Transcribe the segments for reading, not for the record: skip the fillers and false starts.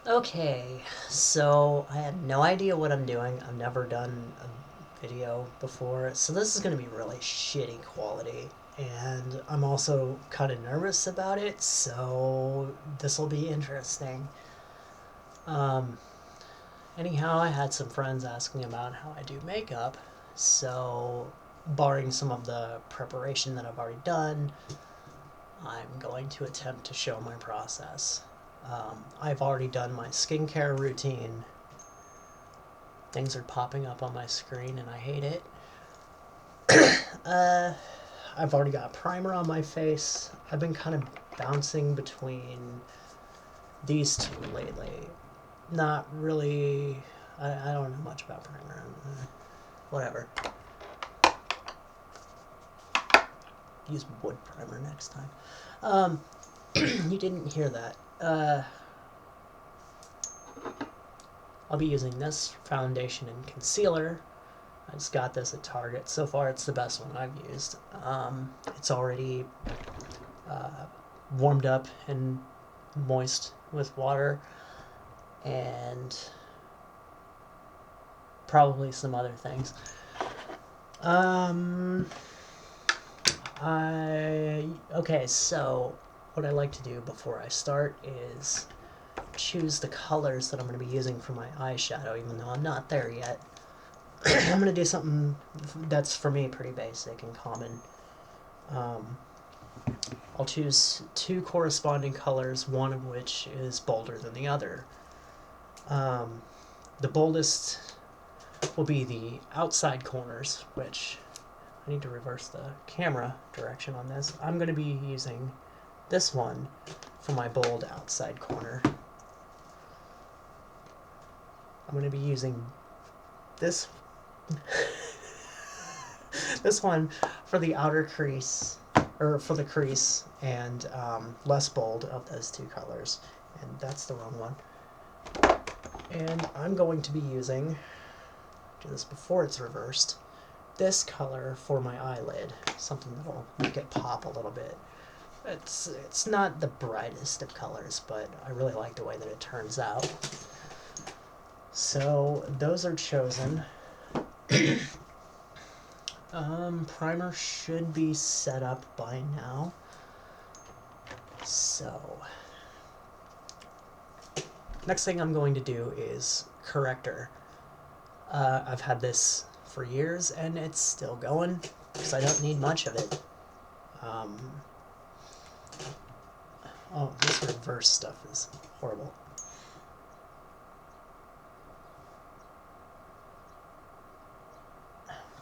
Okay, so I had no idea what I'm doing. I've never done a video before, so this is going to be really shitty quality. And I'm also kind of nervous about it, so this will be interesting. Um, Anyhow, I had some friends ask me about how I do makeup, so barring some of the preparation that I've already done, I'm going to attempt to show my process. I've already done my skincare routine. Things are popping up on my screen and I hate it. Uh, I've already got primer on my face. I've been kind of bouncing between these two lately. Not really. I don't know much about primer. Whatever. Use wood primer next time. You didn't hear that. I'll be using this foundation and concealer. I just got this at Target. So far, it's the best one I've used. It's already warmed up and moist with water and probably some other things. Okay, so what I like to do before I start is choose the colors that I'm going to be using for my eyeshadow, even though I'm not there yet. I'm going to do something that's, for me, pretty basic and common. I'll choose two corresponding colors, one of which is bolder than the other. The boldest will be the outside corners, which I need to reverse the camera direction on this. I'm going to be using this one for my bold outside corner. I'm going to be using this this one for the outer crease, or for the crease, and less bold of those two colors. And that's the wrong one. And I'm going to be using, do this before it's reversed, this color for my eyelid, something that'll make it pop a little bit. It's not the brightest of colors, but I really like the way that it turns out. So those are chosen. Primer should be set up by now. So next thing I'm going to do is corrector. I've had this for years and it's still going because I don't need much of it. Oh, this reverse stuff is horrible.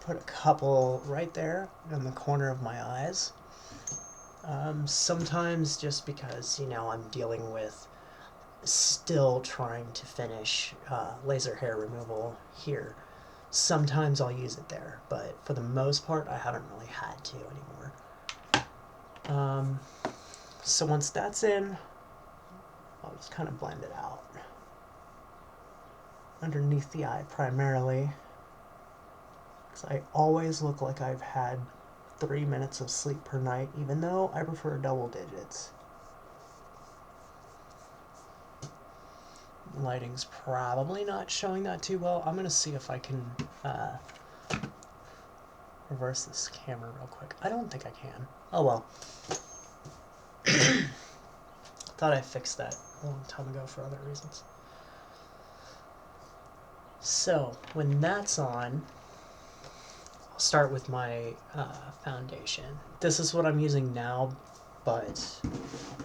Put a couple right there in the corner of my eyes. Sometimes just because, I'm dealing with still trying to finish laser hair removal here. Sometimes I'll use it there, but for the most part, I haven't really had to anymore. So once that's in, I'll just kind of blend it out. Underneath the eye primarily, because I always look like I've had 3 minutes of sleep per night, even though I prefer double digits. Lighting's probably not showing that too well. I'm going to see if I can reverse this camera real quick. I don't think I can. Oh well. Thought I fixed that a long time ago for other reasons. So, when that's on, I'll start with my foundation. This is what I'm using now, but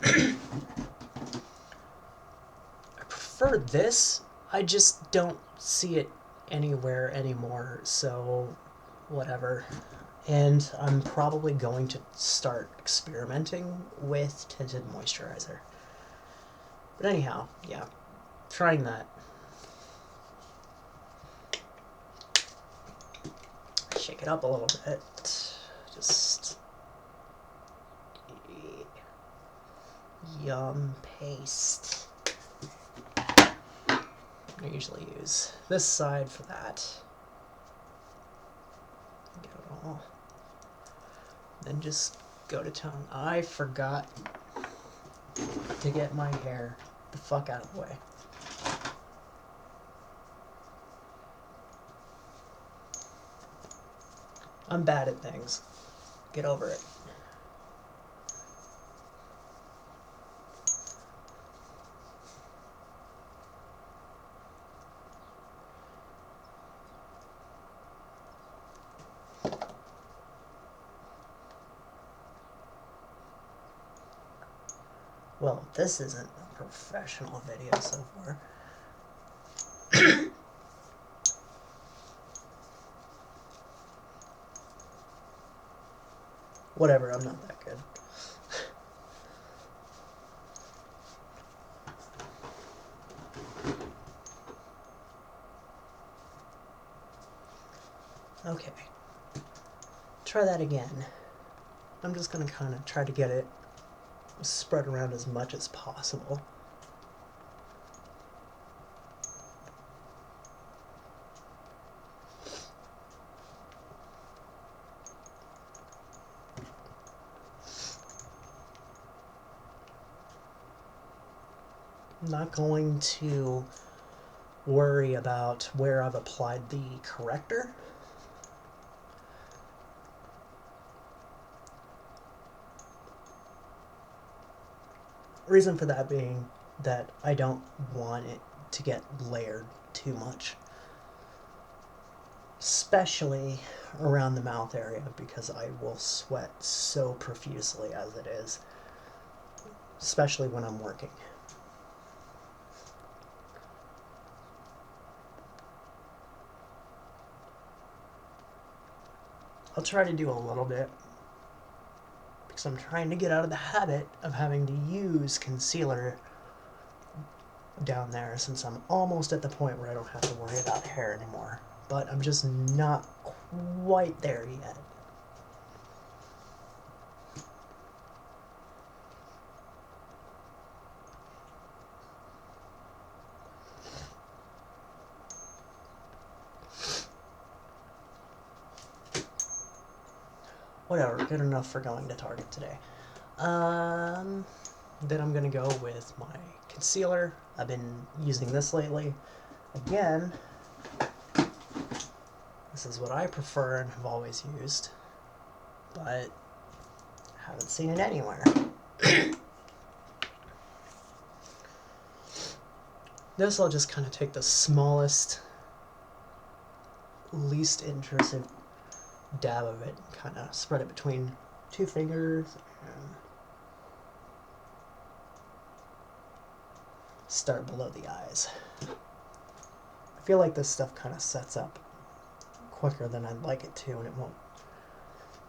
I prefer this. I just don't see it anywhere anymore, so whatever. And I'm probably going to start experimenting with tinted moisturizer. But anyhow, yeah, trying that. Shake it up a little bit. Just yum paste. I usually use this side for that. Get it all. Then just go to town. I forgot to get my hair the fuck out of the way. I'm bad at things. Get over it. Well, this isn't a professional video so far. Whatever, I'm not that good. Okay. Try that again. I'm just going to kind of try to get it spread around as much as possible. I'm not going to worry about where I've applied the corrector. Reason for that being that I don't want it to get layered too much, especially around the mouth area, because I will sweat so profusely as it is, especially when I'm working. I'll try to do a little bit, because I'm trying to get out of the habit of having to use concealer down there, since I'm almost at the point where I don't have to worry about hair anymore. But I'm just not quite there yet. Whatever, good enough for going to Target today. Then I'm going to go with my concealer. I've been using this lately. Again, this is what I prefer and have always used, but haven't seen it anywhere. This I'll just kind of take the smallest, least intrusive dab of it, kind of spread it between two fingers and start below the eyes. I feel like this stuff kind of sets up quicker than I'd like it to, and it won't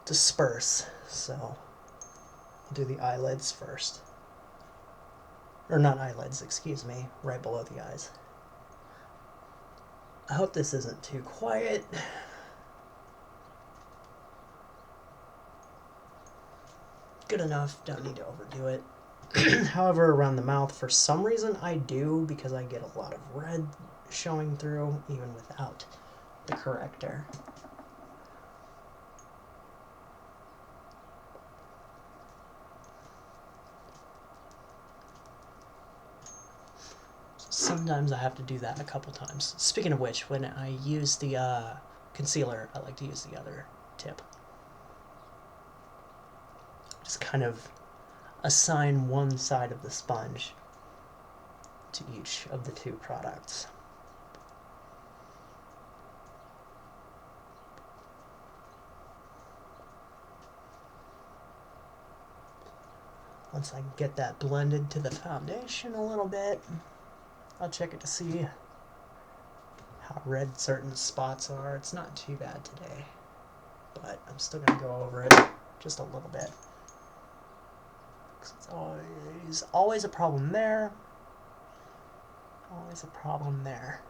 disperse, so I'll do the eyelids first. Or not eyelids, excuse me, right below the eyes. I hope this isn't too quiet. Good enough, don't need to overdo it. However, around the mouth, for some reason I do, because I get a lot of red showing through even without the corrector. Sometimes I have to do that a couple times. Speaking of which, when I use the concealer, I like to use the other tip. Just kind of assign one side of the sponge to each of the two products. Once I get that blended to the foundation a little bit, I'll check it to see how red certain spots are. It's not too bad today, but I'm still going to go over it just a little bit. It's always a problem there. Always a problem there.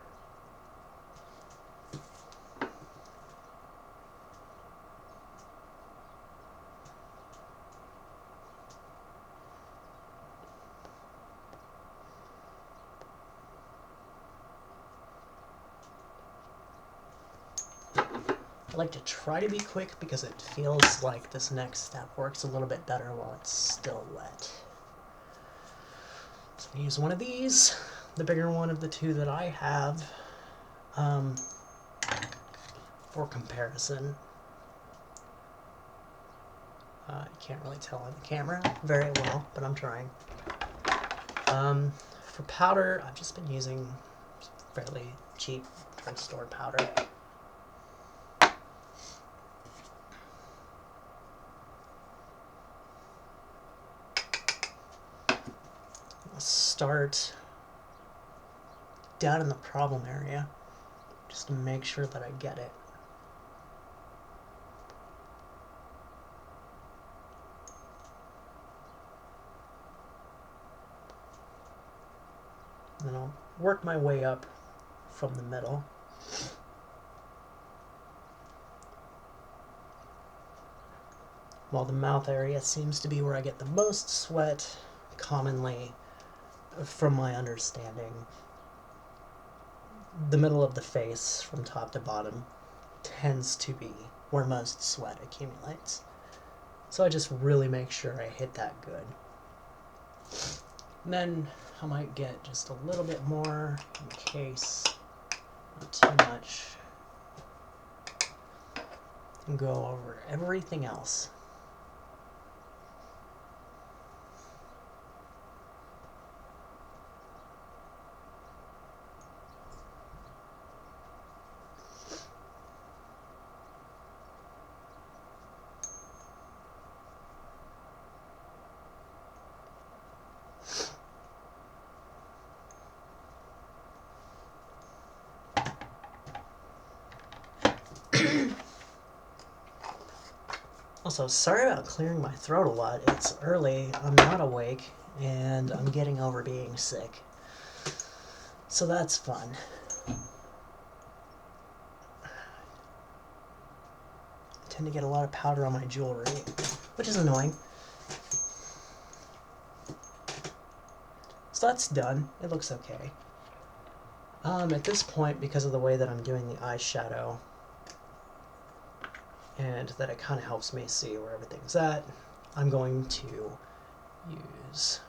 I like to try to be quick because it feels like this next step works a little bit better while it's still wet. So I'm going to use one of these, the bigger one of the two that I have, for comparison. You can't really tell on the camera very well, but I'm trying. For powder, I've just been using fairly cheap drugstore powder. I'll start down in the problem area just to make sure that I get it. Then I'll work my way up from the middle. While the mouth area seems to be where I get the most sweat, commonly, from my understanding, the middle of the face from top to bottom tends to be where most sweat accumulates. So I just really make sure I hit that good. And then I might get just a little bit more in case, not too much, and go over everything else. Also, sorry about clearing my throat a lot. It's early, I'm not awake, and I'm getting over being sick. So that's fun. I tend to get a lot of powder on my jewelry, which is annoying. So that's done. It looks okay. At this point, because of the way that I'm doing the eyeshadow, and that it kind of helps me see where everything's at, I'm going to use...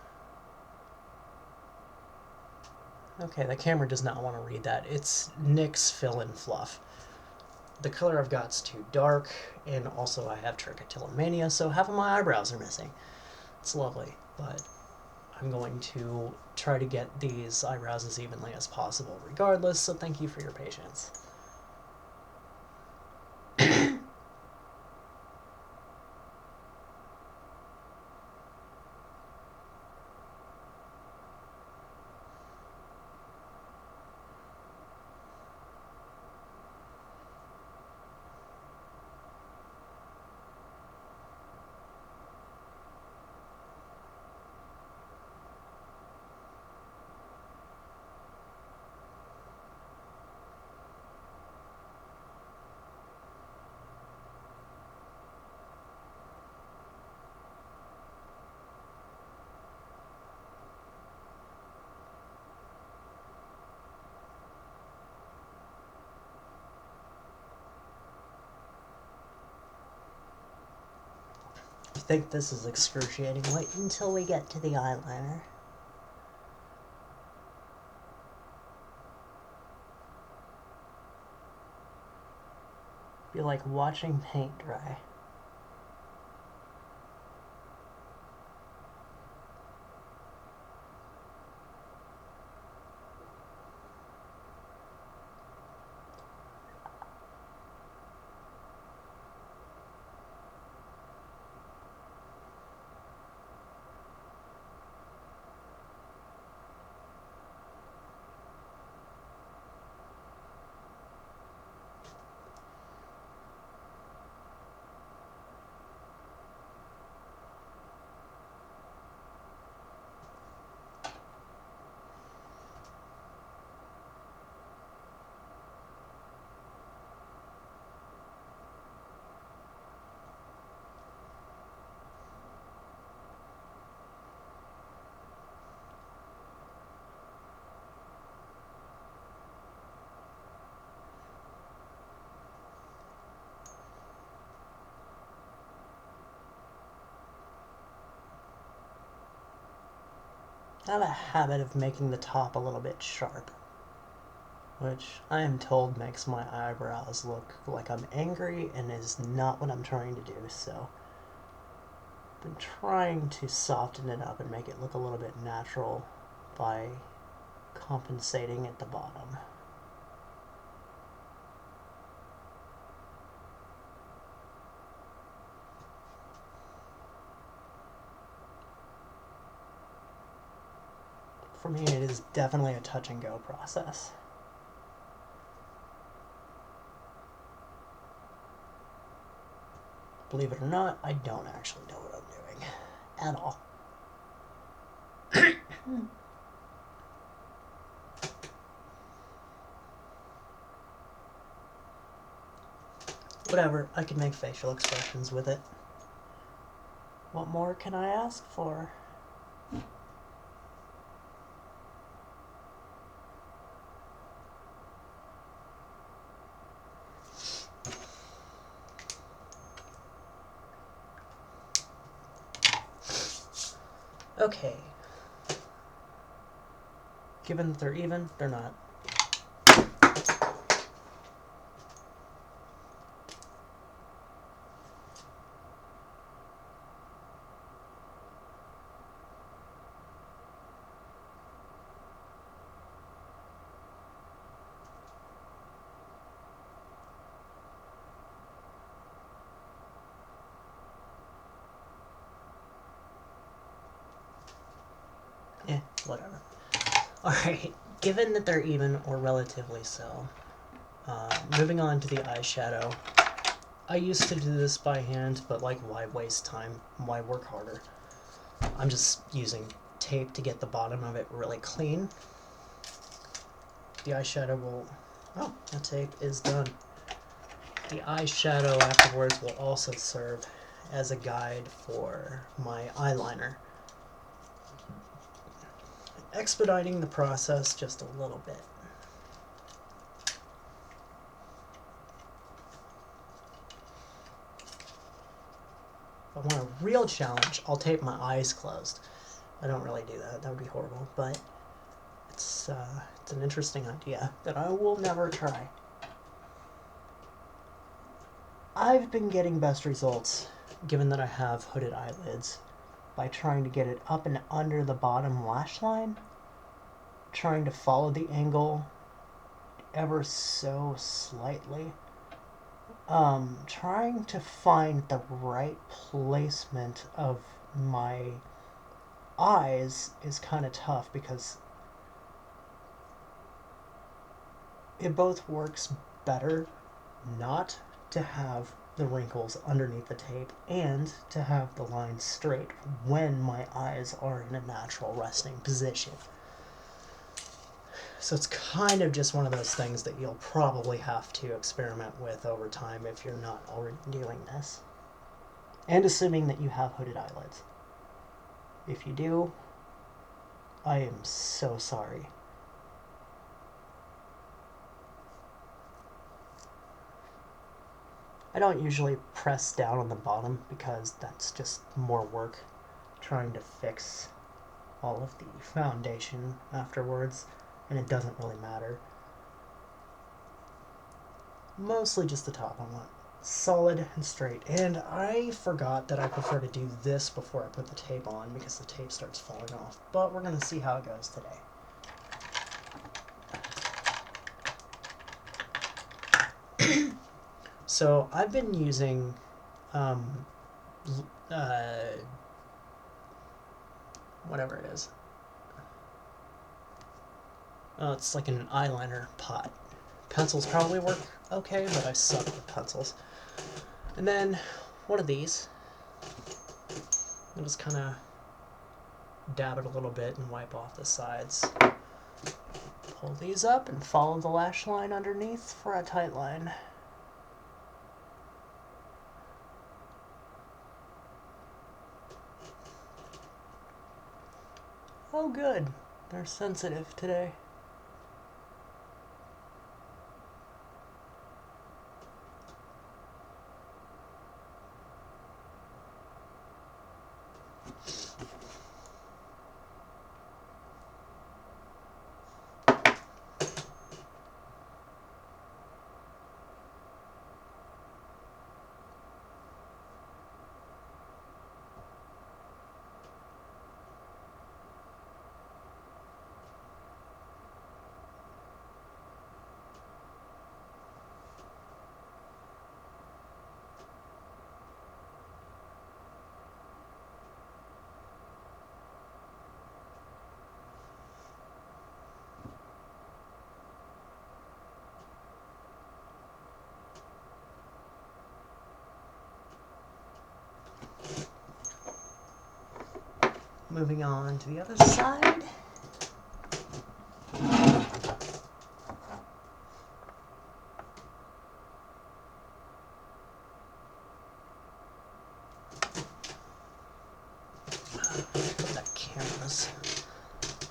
Okay, the camera does not want to read that. It's NYX Fill and Fluff. The color I've got's too dark, and also I have trichotillomania, so half of my eyebrows are missing. It's lovely, but I'm going to try to get these eyebrows as evenly as possible regardless, so thank you for your patience. If you think this is excruciating, wait until we get to the eyeliner. Be like watching paint dry. I have a habit of making the top a little bit sharp, which I am told makes my eyebrows look like I'm angry and is not what I'm trying to do, so been trying to soften it up and make it look a little bit natural by compensating at the bottom. For me, it is definitely a touch and go process. Believe it or not, I don't actually know what I'm doing at all. Whatever, I can make facial expressions with it. What more can I ask for? Okay. Given that they're even, they're not. Whatever. Alright, given that they're even, or relatively so, moving on to the eyeshadow. I used to do this by hand, but like, why waste time? Why work harder? I'm just using tape to get the bottom of it really clean. The eyeshadow will... Oh, the tape is done. The eyeshadow afterwards will also serve as a guide for my eyeliner, expediting the process just a little bit. If I want a real challenge, I'll tape my eyes closed. I don't really do that, that would be horrible, but it's an interesting idea that I will never try. I've been getting best results, given that I have hooded eyelids, by trying to get it up and under the bottom lash line, trying to follow the angle ever so slightly, trying to find the right placement of my eyes is kind of tough because it both works better not to have the wrinkles underneath the tape and to have the lines straight when my eyes are in a natural resting position. So it's kind of just one of those things that you'll probably have to experiment with over time if you're not already doing this. And assuming that you have hooded eyelids. If you do, I am so sorry. I don't usually press down on the bottom because that's just more work trying to fix all of the foundation afterwards, and it doesn't really matter. Mostly just the top I want solid and straight, and I forgot that I prefer to do this before I put the tape on because the tape starts falling off, but we're going to see how it goes today. So I've been using whatever it is. Oh, it's like an eyeliner pot. Pencils probably work okay, but I suck with pencils. And then one of these. I'll just kind of dab it a little bit and wipe off the sides. Pull these up and follow the lash line underneath for a tight line. Oh good, they're sensitive today. moving on to the other side. Put that camera's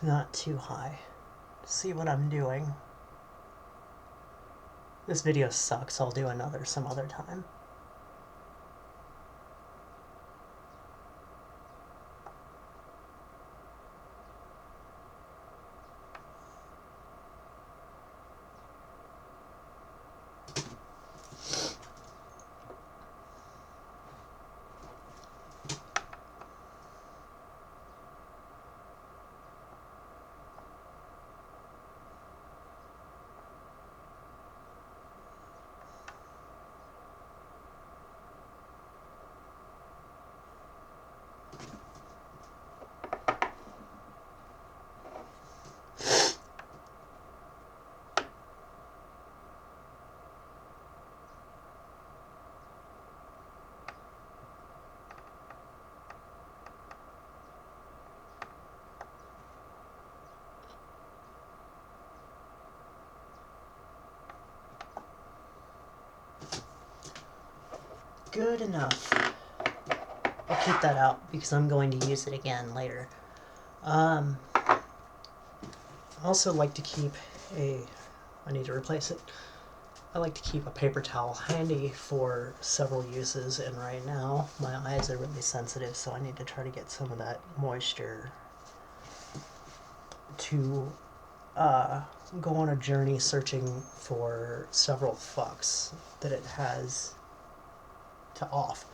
not too high. See what I'm doing. This video sucks. I'll do another some other time. Good enough. I'll keep that out because I'm going to use it again later. I also like to keep I need to replace it. I like to keep a paper towel handy for several uses, and right now my eyes are really sensitive, so I need to try to get some of that moisture to go on a journey searching for several fucks that it has to off.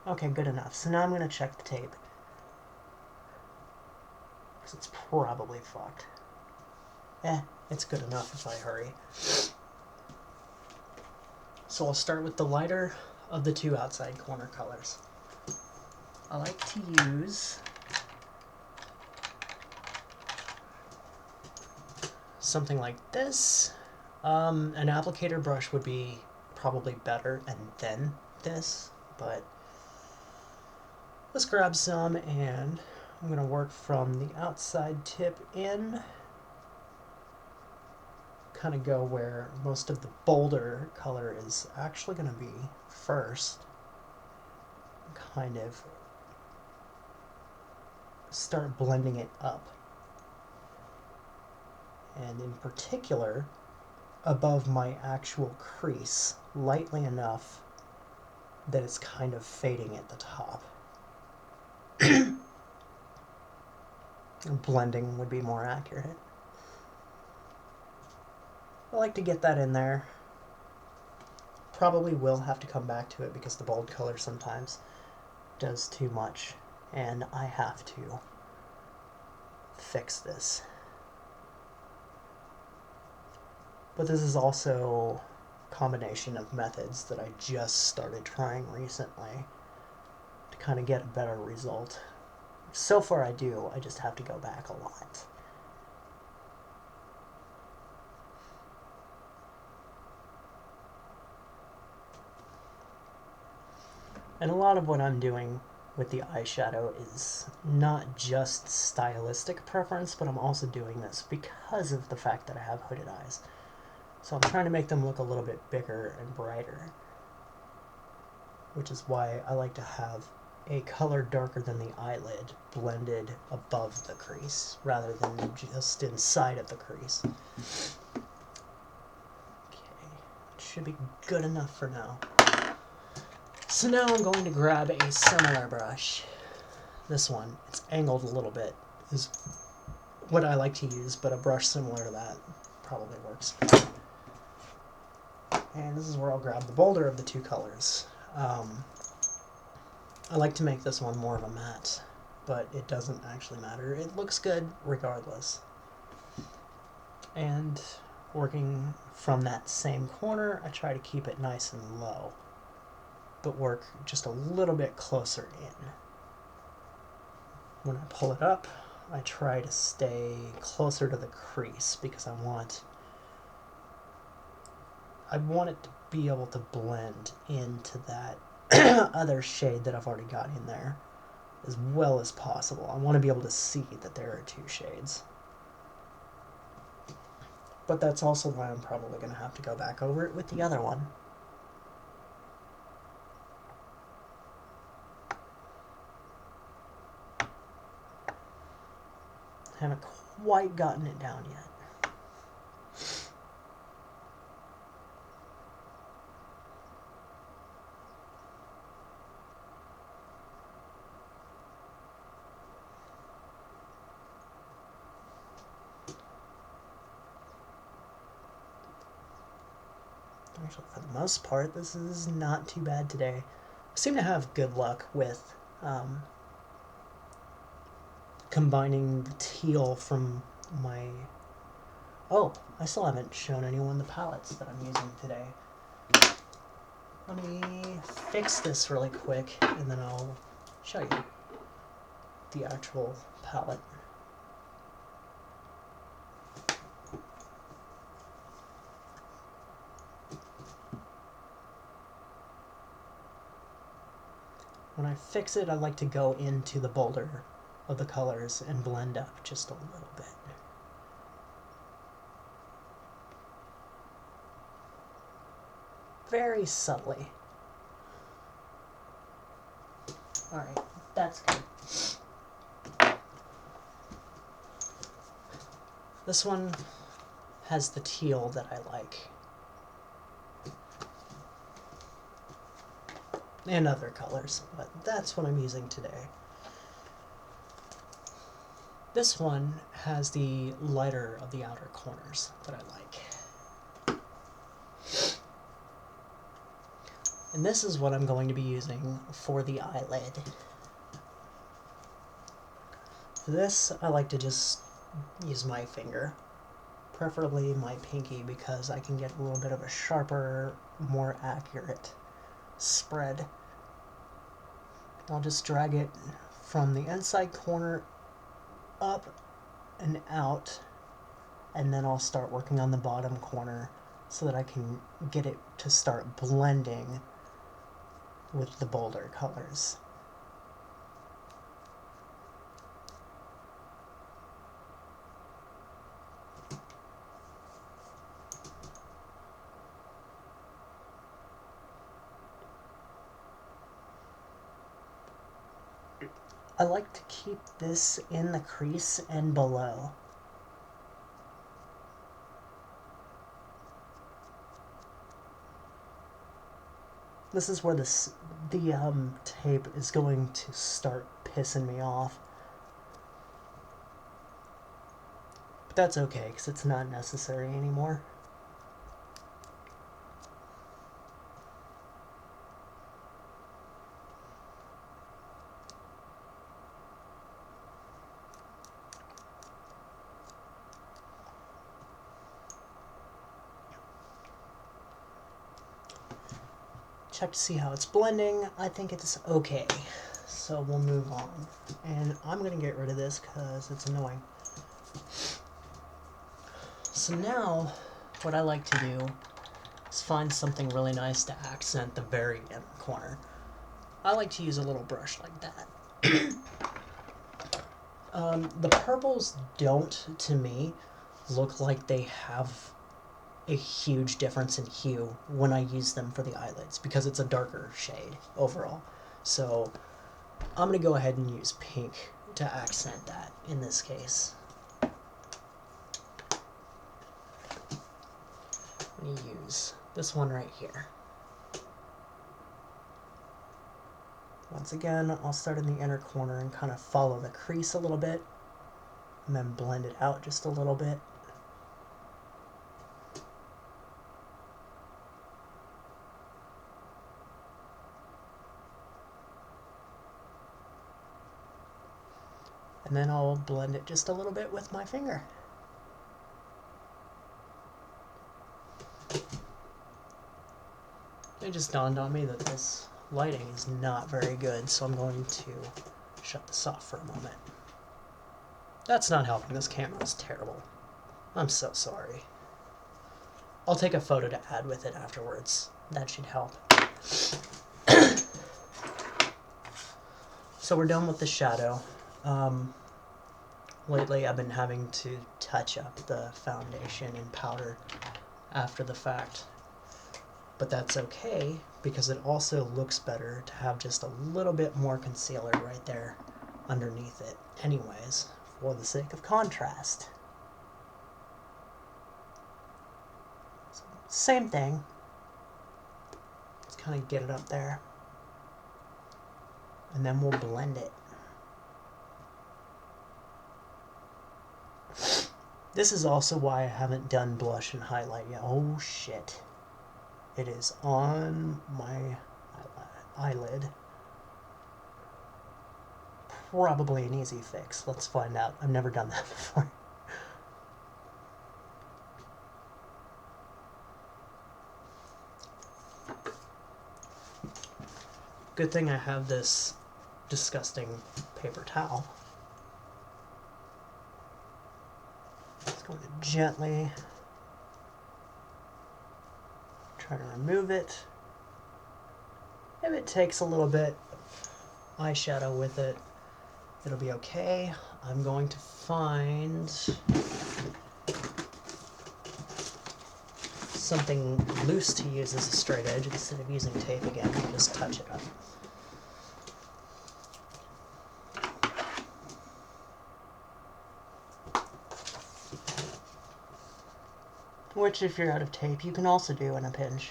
Okay, good enough. So now I'm going to check the tape. Because it's probably fucked. It's good enough if I hurry. So I'll start with the lighter of the two outside corner colors. I like to use something like this. An applicator brush would be probably better, and then this, but let's grab some, and I'm going to work from the outside tip in, kind of go where most of the bolder color is actually going to be first, kind of start blending it up, and in particular above my actual crease, lightly enough that it's kind of fading at the top. Blending would be more accurate. I like to get that in there. Probably will have to come back to it because the bold color sometimes does too much, and I have to fix this. But this is also a combination of methods that I just started trying recently to kind of get a better result. So far I do, I just have to go back a lot. And a lot of what I'm doing with the eyeshadow is not just stylistic preference, but I'm also doing this because of the fact that I have hooded eyes. So I'm trying to make them look a little bit bigger and brighter, which is why I like to have a color darker than the eyelid blended above the crease rather than just inside of the crease. Okay, should be good enough for now. So now I'm going to grab a similar brush. This one, it's angled a little bit, is what I like to use, but a brush similar to that probably works. And this is where I'll grab the bolder of the two colors. I like to make this one more of a matte, but it doesn't actually matter. It looks good regardless. And working from that same corner, I try to keep it nice and low, but work just a little bit closer in. When I pull it up, I try to stay closer to the crease because I want it to be able to blend into that other shade that I've already got in there as well as possible. I want to be able to see that there are two shades. But that's also why I'm probably going to have to go back over it with the other one. Haven't quite gotten it down yet. Actually, for the most part, this is not too bad today. I seem to have good luck with combining the teal from my... Oh, I still haven't shown anyone the palettes that I'm using today. Let me fix this really quick, and then I'll show you the actual palette. When I fix it, I like to go into the boulder of the colors and blend up just a little bit. Very subtly. Alright, that's good. This one has the teal that I like. And other colors, but that's what I'm using today. This one has the lighter of the outer corners that I like. And this is what I'm going to be using for the eyelid. For this, I like to just use my finger, preferably my pinky, because I can get a little bit of a sharper, more accurate spread. I'll just drag it from the inside corner up and out, and then I'll start working on the bottom corner so that I can get it to start blending with the bolder colors. I like to keep this in the crease and below. This is where the tape is going to start pissing me off. But that's okay, because it's not necessary anymore. Check to see how it's blending. I think it's okay. So we'll move on. And I'm going to get rid of this because it's annoying. So now, what I like to do is find something really nice to accent the very inner corner. I like to use a little brush like that. The purples don't, to me, look like they have a huge difference in hue when I use them for the eyelids, because it's a darker shade overall. So I'm going to go ahead and use pink to accent that in this case. I'm going to use this one right here. Once again, I'll start in the inner corner and kind of follow the crease a little bit, and then blend it out just a little bit. And then I'll blend it just a little bit with my finger. It just dawned on me that this lighting is not very good, so I'm going to shut this off for a moment. That's not helping. This camera is terrible. I'm so sorry. I'll take a photo to add with it afterwards. that should help. So we're done with the shadow. Lately I've been having to touch up the foundation and powder after the fact. But that's okay, because it also looks better to have just a little bit more concealer right there underneath it anyways, for the sake of contrast. So, same thing. Let's kind of get it up there. And then we'll blend it. This is also why I haven't done blush and highlight yet. Oh shit. It is on my eyelid. Probably an easy fix. Let's find out. I've never done that before. Good thing I have this disgusting paper towel. Just going to gently try to remove it. If it takes a little bit eyeshadow with it, it'll be okay. I'm going to find something loose to use as a straight edge instead of using tape again. I'll just touch it up. Which, if you're out of tape, you can also do in a pinch.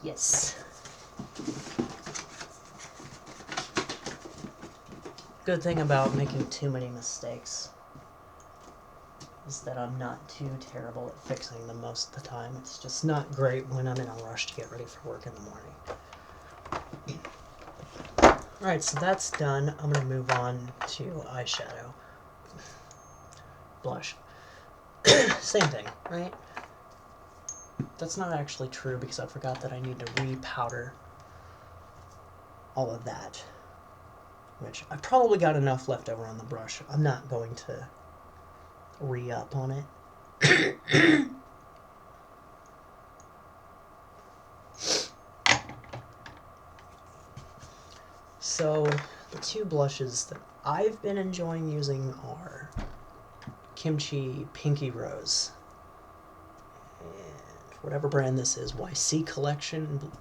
Yes. Good thing about making too many mistakes is that I'm not too terrible at fixing them most of the time. It's just not great when I'm in a rush to get ready for work in the morning. Alright, so that's done. I'm going to move on to eyeshadow. Blush. Same thing, right? That's not actually true because I forgot that I need to re-powder all of that. Which I've probably got enough left over on the brush. I'm not going to re-up on it. So the two blushes that I've been enjoying using are Kimchi Pinky Rose and whatever brand this is, YC Collection.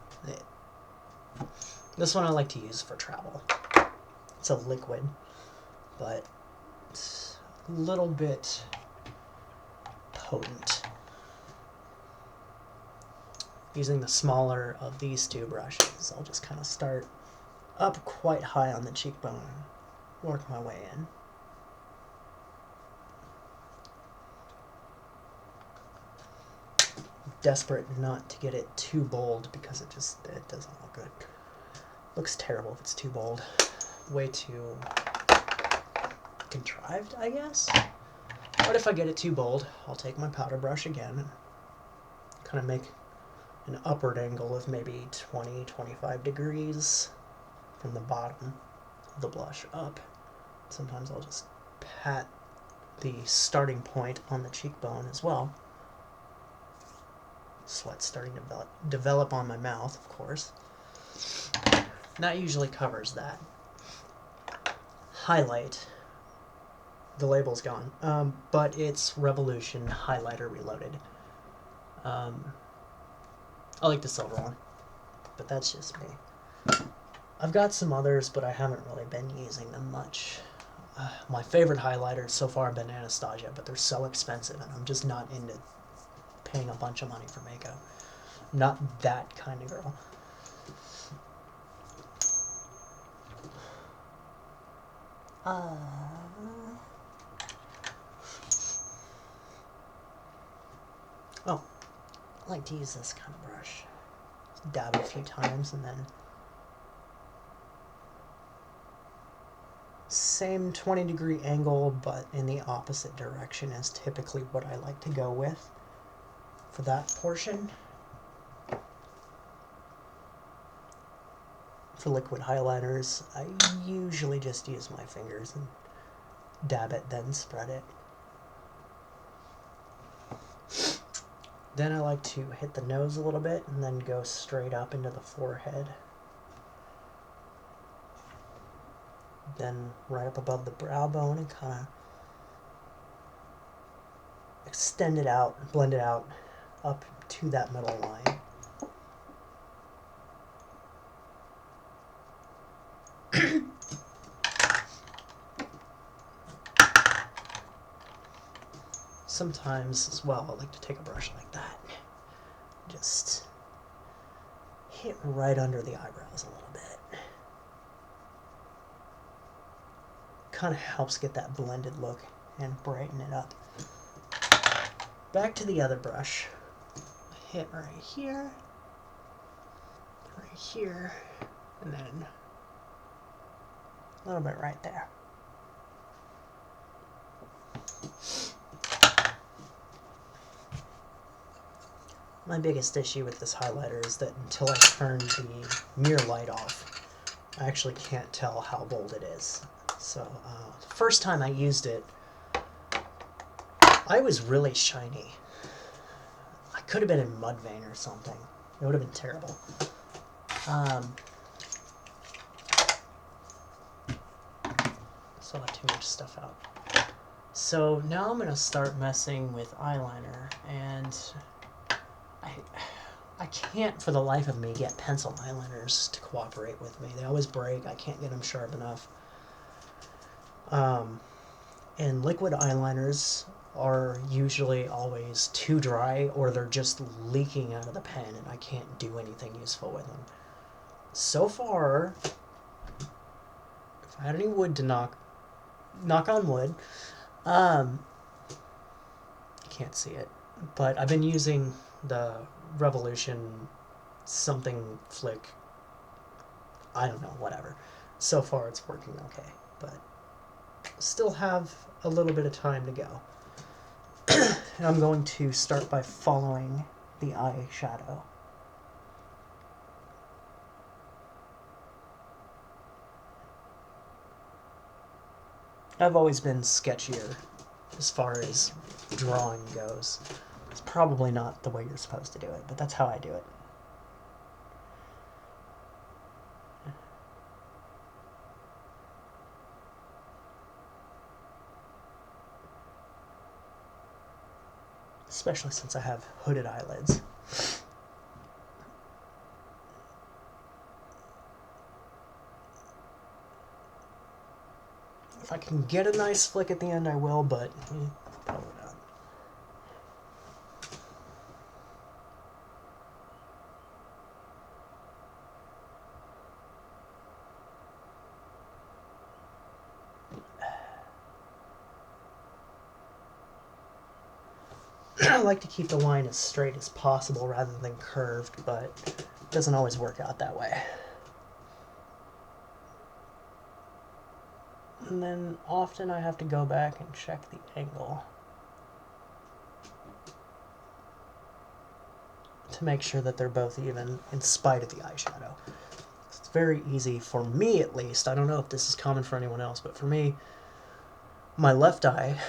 This one I like to use for travel. It's a liquid, but it's a little bit potent. Using the smaller of these two brushes, I'll just kind of start up quite high on the cheekbone, work my way in. Desperate not to get it too bold because it doesn't look good. Looks terrible if it's too bold. Way too contrived, I guess. But if I get it too bold, I'll take my powder brush again and kind of make an upward angle of maybe 20-25 degrees from the bottom of the blush up. Sometimes I'll just pat the starting point on the cheekbone as well. Sweat's starting to develop on my mouth, of course. And that usually covers that. Highlight. The label's gone, but it's Revolution Highlighter Reloaded. I like the silver one, but that's just me. I've got some others, but I haven't really been using them much. My favorite highlighters so far have been Anastasia, but they're so expensive, and I'm just not into paying a bunch of money for makeup. I'm not that kind of girl. Oh, I like to use this kind of brush. Just dab it a few times and then same 20-degree angle, but in the opposite direction is typically what I like to go with for that portion. For liquid highlighters, I usually just use my fingers and dab it, then spread it. Then I like to hit the nose a little bit and then go straight up into the forehead. Then right up above the brow bone and kind of extend it out, blend it out up to that middle line. Sometimes as well, I like to take a brush like that. Just hit right under the eyebrows a little bit. Kind of helps get that blended look and brighten it up. Back to the other brush. Hit right here, and then a little bit right there. My biggest issue with this highlighter is that until I turn the mirror light off, I actually can't tell how bold it is. So, the first time I used it, I was really shiny. I could have been in Mudvayne or something. It would have been terrible. Still have too much stuff out. So now I'm going to start messing with eyeliner, and I can't for the life of me get pencil eyeliners to cooperate with me. They always break. I can't get them sharp enough. And liquid eyeliners are usually always too dry, or they're just leaking out of the pen and I can't do anything useful with them. So far, if I had any wood to knock on wood, I can't see it, but I've been using the Revolution something flick, I don't know, whatever. So far it's working okay, but still have a little bit of time to go. And I'm going to start by following the eyeshadow. I've always been sketchier as far as drawing goes. It's probably not the way you're supposed to do it, but that's how I do it. Especially since I have hooded eyelids. If I can get a nice flick at the end, I will, but probably not. I like to keep the line as straight as possible rather than curved, but it doesn't always work out that way. And then often I have to go back and check the angle to make sure that they're both even in spite of the eyeshadow. It's very easy, for me at least, I don't know if this is common for anyone else, but for me, my left eye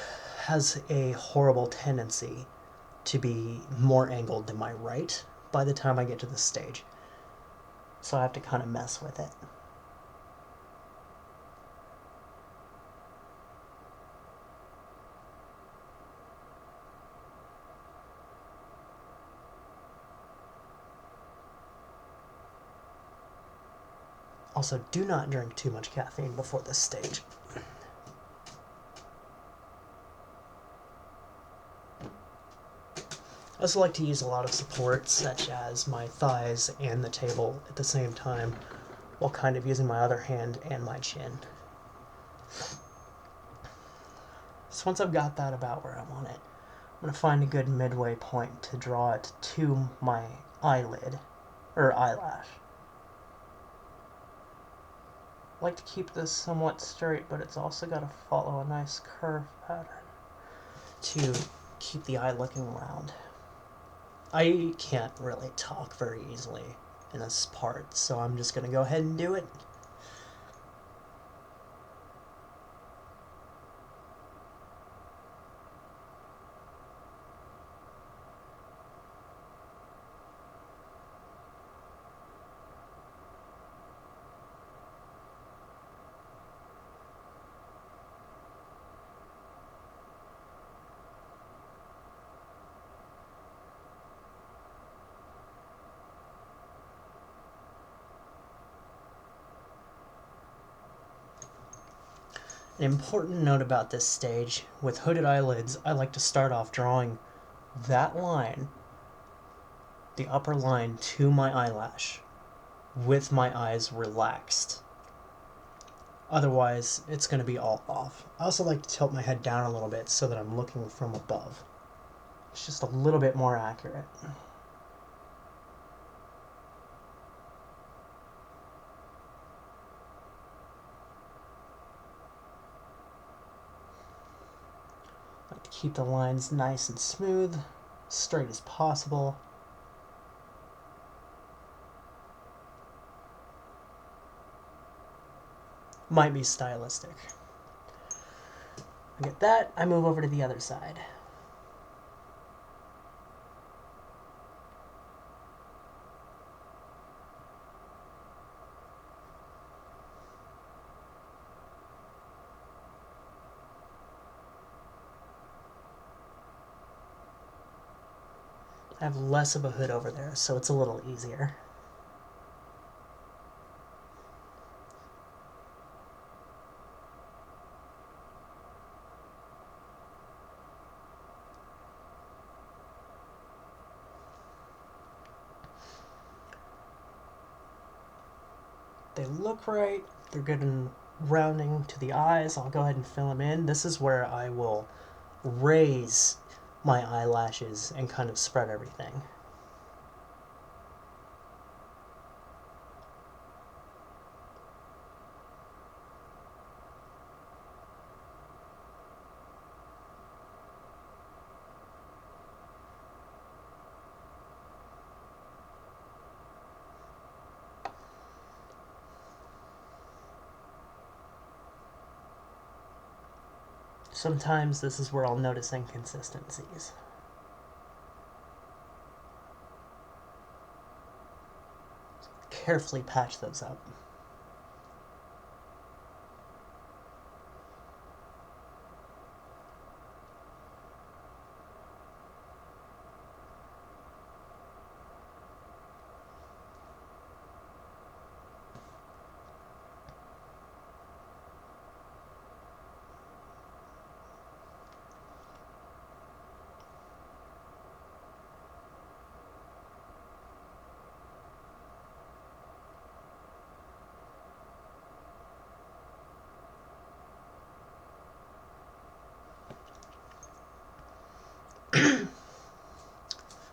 has a horrible tendency to be more angled than my right by the time I get to this stage. So I have to kind of mess with it. Also, do not drink too much caffeine before this stage. I also like to use a lot of support, such as my thighs and the table at the same time, while kind of using my other hand and my chin. So once I've got that about where I want it, I'm going to find a good midway point to draw it to my eyelid, or eyelash. I like to keep this somewhat straight, but it's also got to follow a nice curve pattern to keep the eye looking round. I can't really talk very easily in this part, so I'm just going to go ahead and do it. An important note about this stage, with hooded eyelids, I like to start off drawing that line, the upper line, to my eyelash, with my eyes relaxed. Otherwise, it's going to be all off. I also like to tilt my head down a little bit so that I'm looking from above. It's just a little bit more accurate. I like to keep the lines nice and smooth, straight as possible. Might be stylistic. I get that, I move over to the other side. I have less of a hood over there, so it's a little easier. They look right, they're good in rounding to the eyes. I'll go ahead and fill them in. This is where I will raise my eyelashes and kind of spread everything. Sometimes this is where I'll notice inconsistencies. Carefully patch those up.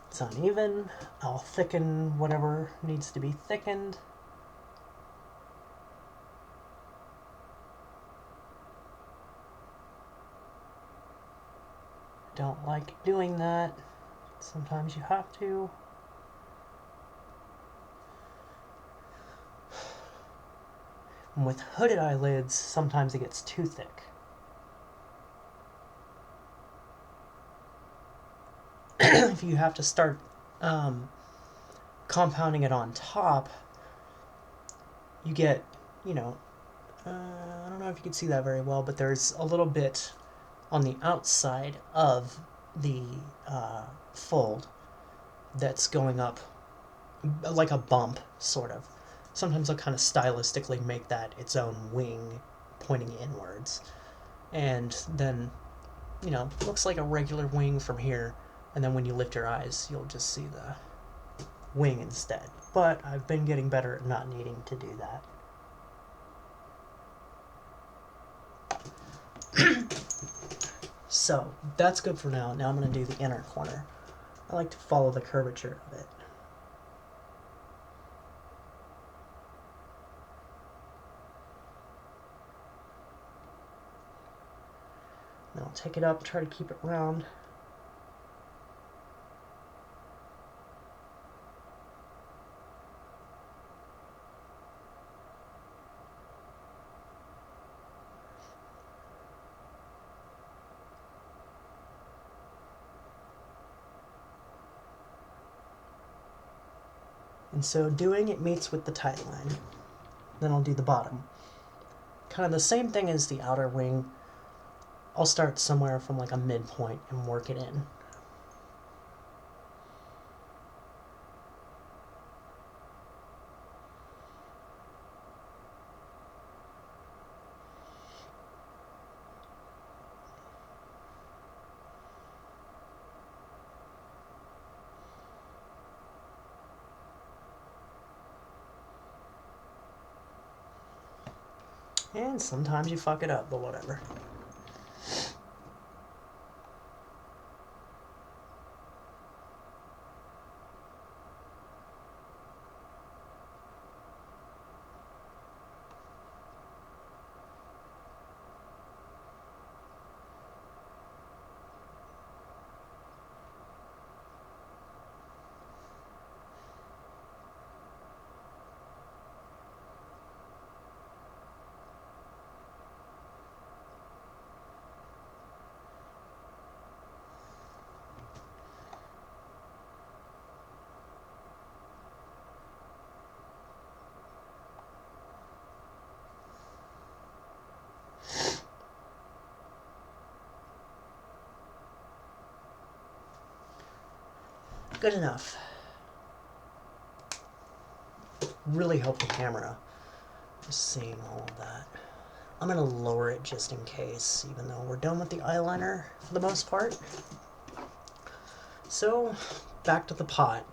It's uneven. I'll thicken whatever needs to be thickened. Don't like doing that. Sometimes you have to. And with hooded eyelids, sometimes it gets too thick. If you have to start compounding it on top, you get, I don't know if you can see that very well, but there's a little bit on the outside of the fold that's going up like a bump, sort of. Sometimes I'll kind of stylistically make that its own wing pointing inwards. And then, looks like a regular wing from here. And then when you lift your eyes, you'll just see the wing instead. But I've been getting better at not needing to do that. So, that's good for now. Now I'm going to do the inner corner. I like to follow the curvature of it. Then I'll take it up, try to keep it round. In so doing, it meets with the tight line. Then I'll do the bottom. Kind of the same thing as the outer wing. I'll start somewhere from like a midpoint and work it in. And sometimes you fuck it up, but whatever. Good enough. Really hope the camera is seeing all of that. I'm gonna lower it just in case, even though we're done with the eyeliner for the most part. So, back to the pot.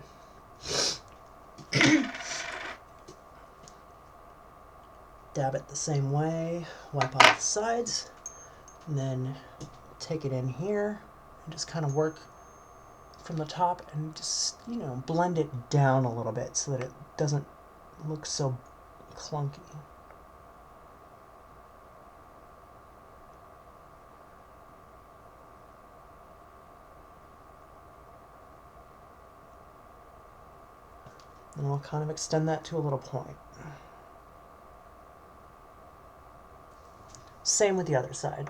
Dab it the same way, wipe off the sides, and then take it in here and just kind of work from the top and just, you know, blend it down a little bit so that it doesn't look so clunky. And I'll kind of extend that to a little point. Same with the other side.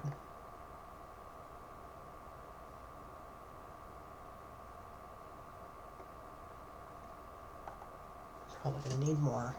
Probably gonna need more.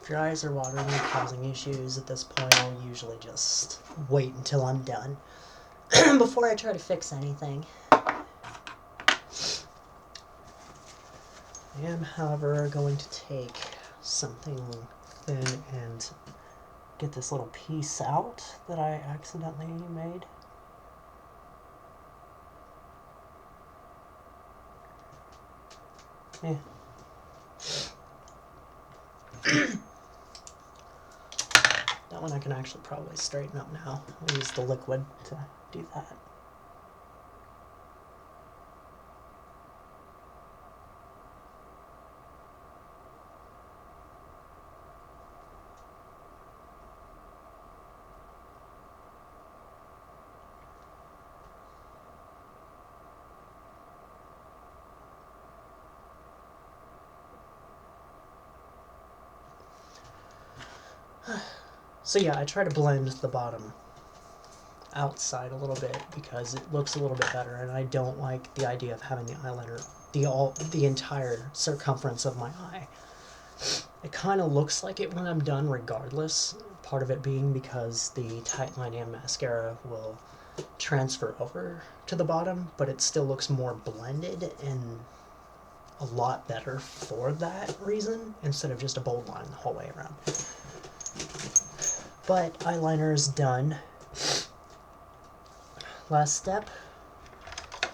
If your eyes are watering and causing issues at this point, I'll usually just wait until I'm done before I try to fix anything. I am, however, going to take something thin and get this little piece out that I accidentally made. Yeah. That one I can actually probably straighten up now. I'll use the liquid to do that. So yeah, I try to blend the bottom outside a little bit because it looks a little bit better, and I don't like the idea of having the eyeliner the entire circumference of my eye. It kind of looks like it when I'm done regardless, part of it being because the Tightline and mascara will transfer over to the bottom, but it still looks more blended and a lot better for that reason instead of just a bold line the whole way around. But eyeliner is done. Last step,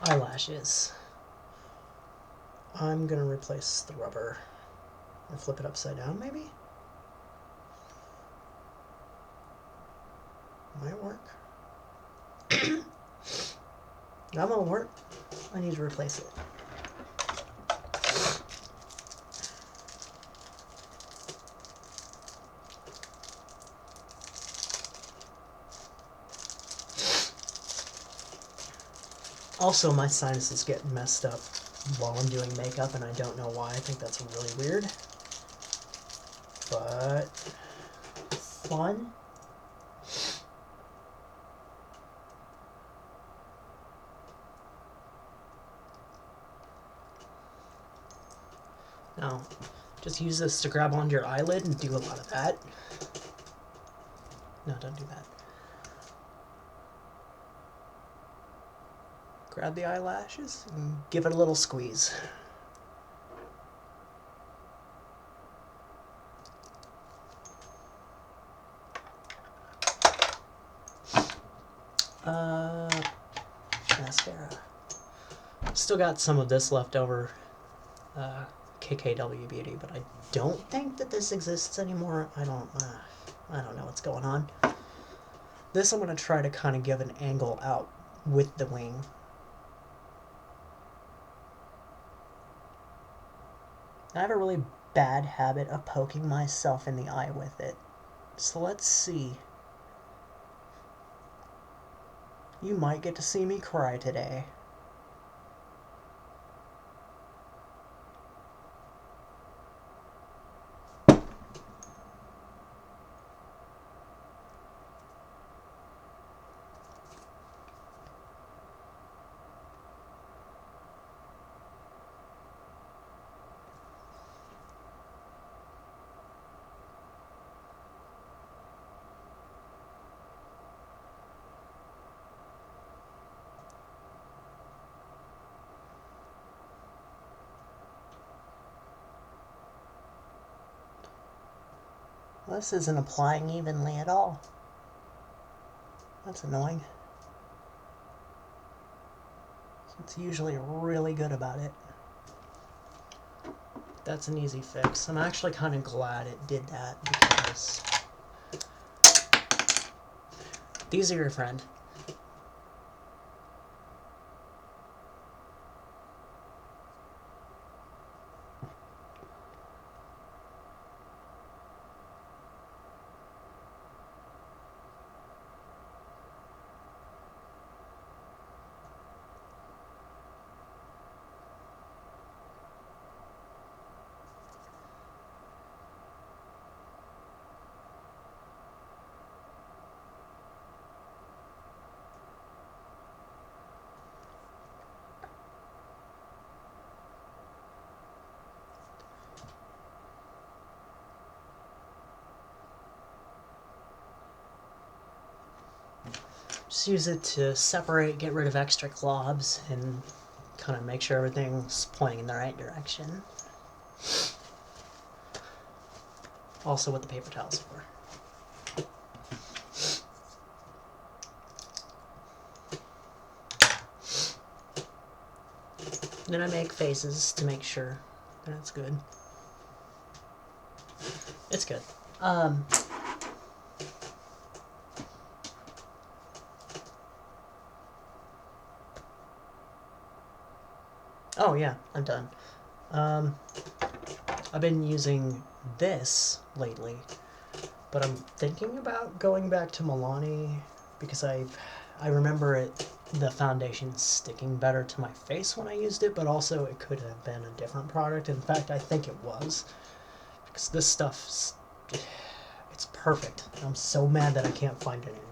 eyelashes. I'm gonna replace the rubber. Or flip it upside down, maybe? Might work. That won't work. I need to replace it. Also, my sinuses get messed up while I'm doing makeup, and I don't know why. I think that's really weird. But fun. Now, just use this to grab onto your eyelid and do a lot of that. No, don't do that. Grab the eyelashes and give it a little squeeze. Mascara. Still got some of this left over. KKW Beauty, but I don't think that this exists anymore. I don't know what's going on. This I'm going to try to kind of give an angle out with the wing. I have a really bad habit of poking myself in the eye with it. So let's see. You might get to see me cry today. This isn't applying evenly at all. That's annoying. It's usually really good about it. That's an easy fix. I'm actually kind of glad it did that because these are your friend. Just use it to separate, get rid of extra globs, and kind of make sure everything's pointing in the right direction. Also what the paper towel's for. Then I make faces to make sure that it's good. It's good. Oh yeah, I'm done. I've been using this lately, but I'm thinking about going back to Milani because I remember the foundation sticking better to my face when I used it, but also it could have been a different product. In fact, I think it was, because this stuff's, it's perfect. I'm so mad that I can't find it anymore.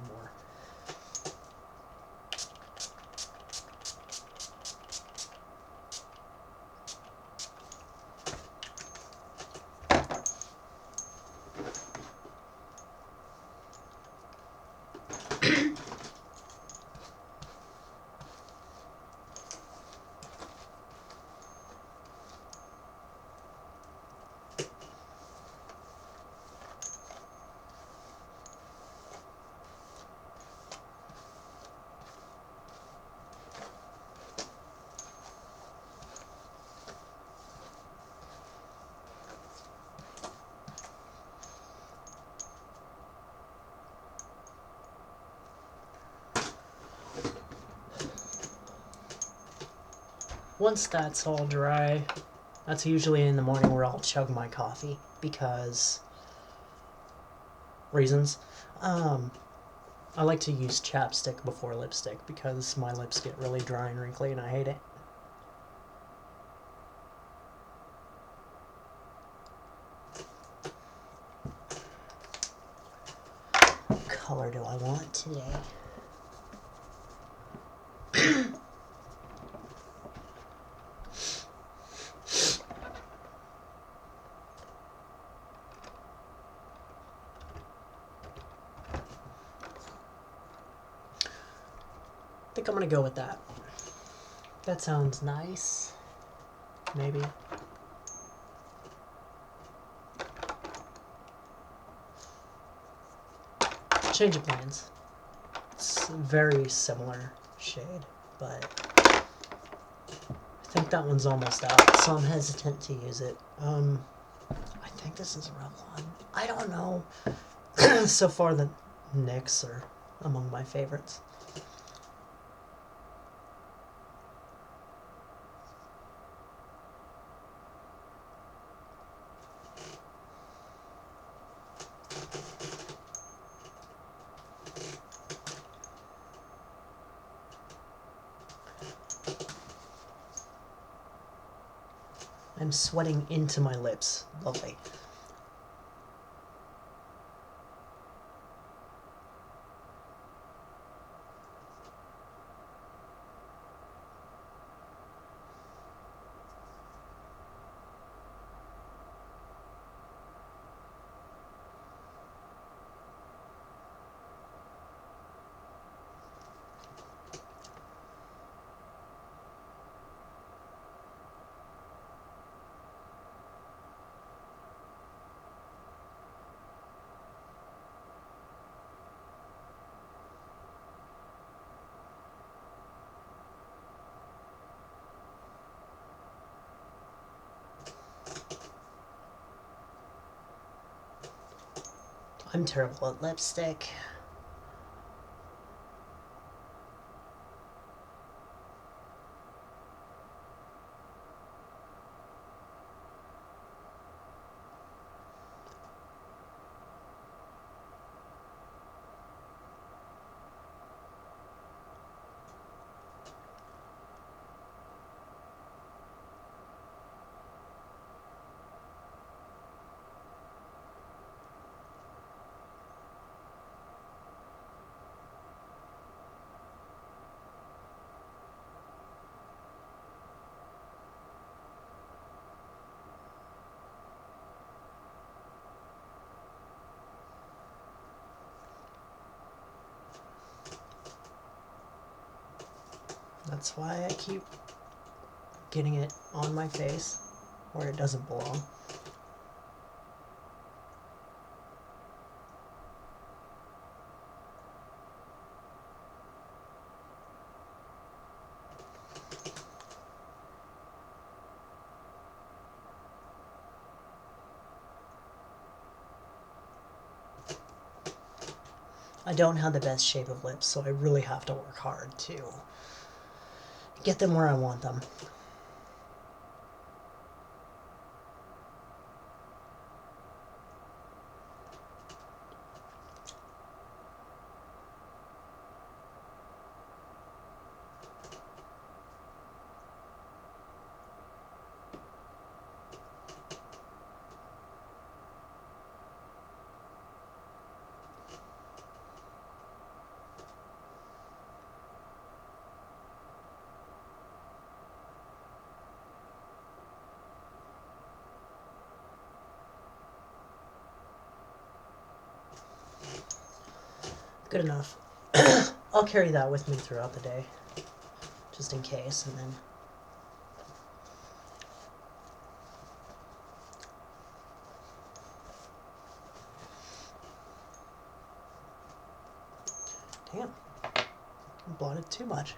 once that's all dry, that's usually in the morning where I'll chug my coffee because reasons. I like to use chapstick before lipstick because my lips get really dry and wrinkly and I hate it. What color do I want today? I think I'm gonna go with that. That sounds nice. Maybe. Change of plans. It's a very similar shade, but I think that one's almost out, so I'm hesitant to use it. I think this is Revlon. I don't know. So far, the NYX are among my favorites. I'm sweating into my lips. Lovely. I'm terrible at lipstick. That's why I keep getting it on my face where it doesn't belong. I don't have the best shape of lips, so I really have to work hard to get them where I want them. Good enough. I'll carry that with me throughout the day, just in case, and then damn, I blotted too much.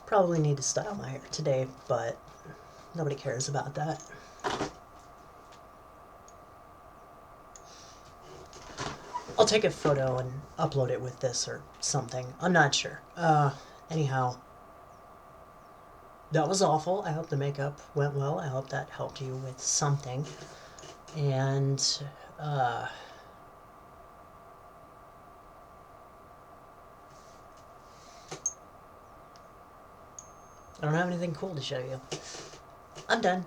Probably need to style my hair today, but nobody cares about that. I'll take a photo and upload it with this or something. I'm not sure. Anyhow, that was awful. I hope the makeup went well. I hope that helped you with something. And, I don't have anything cool to show you. I'm done.